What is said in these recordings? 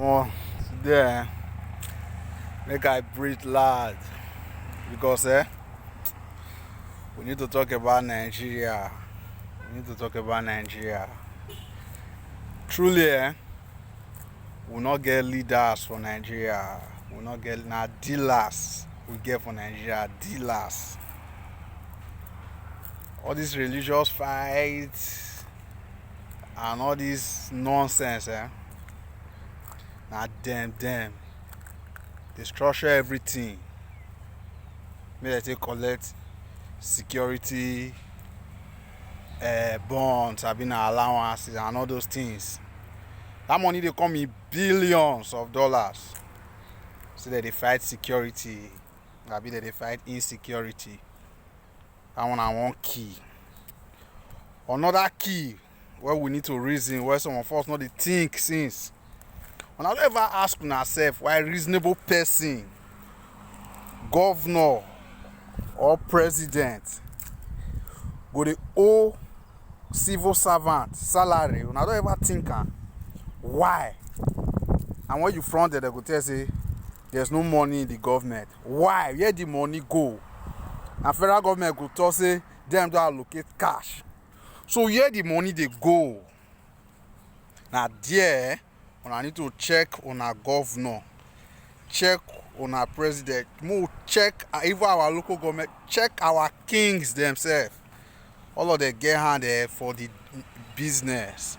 Well, there, make I breathe loud because we need to talk about Nigeria. Truly, we not get leaders for Nigeria. We not get dealers. We get for Nigeria dealers. All these religious fights and all this nonsense, Now them. They structure everything. Maybe they collect security, bonds, allowances, and all those things. That money they come in billions of dollars. So that they fight security, maybe that they fight insecurity. That one I want key. Another key where we need to reason, where some of us know the think since. When I ever ask yourself why reasonable person, governor or president go to owe civil servant salary, when I don't ever think why? And when you front it, they go tell say there's no money in the government. Why? Where the money go? And federal government go tell say them don't allocate cash. So where the money they go? Now there, when I need to check on our governor, check on our president, check even our local government, check our kings themselves. All of them get hand there for the business.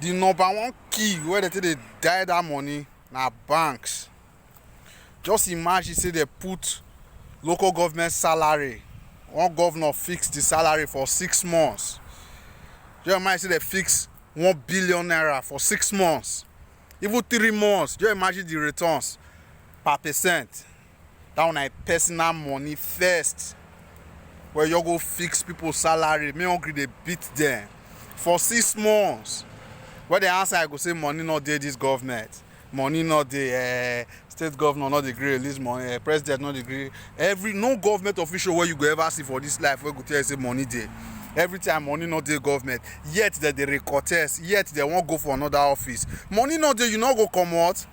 The number one key where they die that money now banks. Just imagine say they put local government salary. One governor fix the salary for 6 months. Just imagine say they fix 1 billion naira for 6 months. Even 3 months. Just imagine the returns per percent. That one is personal money first. Where you go fix people's salary. Me hungry they beat them. For 6 months. Where the answer I go say money not there this government. Money not the state governor not agree release money, president not agree. No government official where you go ever see for this life where go tell you say money there. Every time money not there government, yet that they recontest, yet they won't go for another office. Money not there, you not go come out.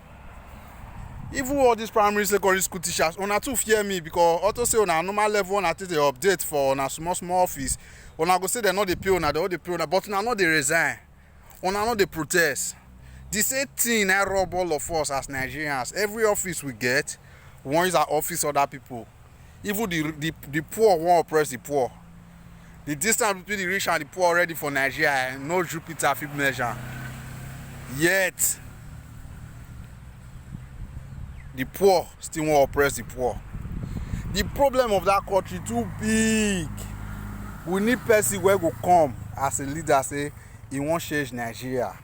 Even all these primary secondary school teachers, una too fear me because auto say on a normal level on take the update for on a small office. Una go say they not the pay una, they all the pay una, but una not they resign. Una not they protest. The same thing I rob all of us as Nigerians. Every office we get, one is our office other people. Even the poor won't oppress the poor. The distance between the rich and the poor already for Nigeria, no Jupiter fit measure. Yet, the poor still won't oppress the poor. The problem of that country too big. We need person where go come as a leader say he won't change Nigeria.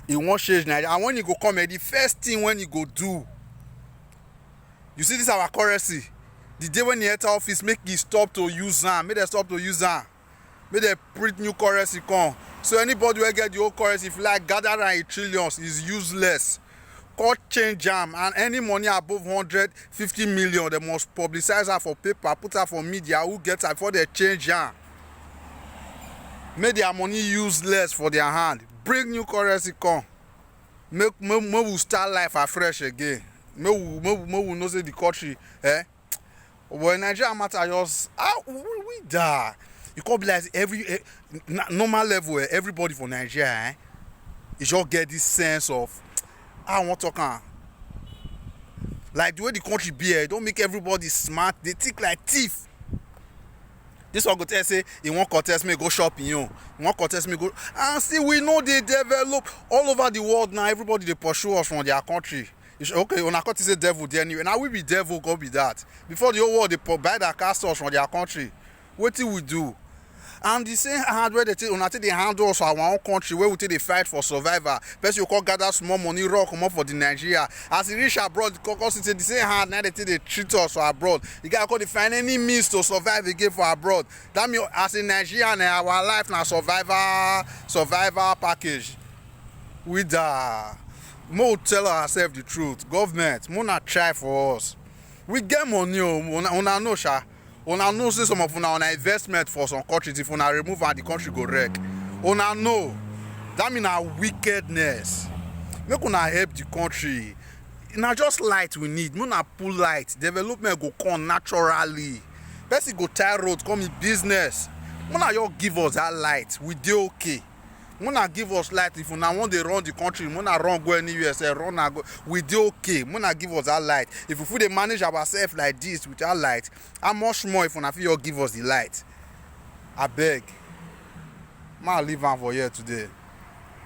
He won't change Nigeria. And when he go come, the first thing when he go do, you see this our currency. The day when he enter office, make he stop to use them. Make they stop to use them. Make they print new currency come. So anybody will get the old currency, if you like gather around trillions, is useless. Cut change jam, and any money above 150 million, they must publicize her for paper, put her for media. Who gets her before they change jam? Make their money useless for their hand. Bring new currency come. Make we start life afresh again. Make we know say the country, But Nigeria matter just we die. You can't be like every normal level, everybody for Nigeria, you just get this sense of I want to talk. Like the way the country be, don't make everybody smart. They think like thief. This one go tell say he won't contest me go shopping you. He won't contest me go and see we know they develop all over the world now. Everybody they pursue us from their country. Okay, when I got to say devil there anyway. Now we be devil go be that. Before the whole world they buy their castles from their country. What till we do? And the same hand where they take the handle us our own country where we take the fight for survivor. Best you can gather small money raw come up for the Nigeria. As he reach abroad, because the same hand now they take the treat us for abroad. The guy can't find any means to survive again for abroad. That means as a Nigerian our life now survivor package. With more tell ourselves the truth. Government, more not try for us. We get money, una know sha. Una know say some of una investment for some countries, if una remove and the country go wreck. Una know that mean our wickedness. make una help the country. Na just light we need. Make una pull light. Development go come naturally. Person go tie road come in business. Una just give us that light. We dey okay. Una give us light. If una want dey run the country, una run go anywhere. Say run and go. We dey okay. Una give us that light. If we fit dey manage ourselves like this without light, how much more if una fit just give us the light? Abeg, ma leave am for here today.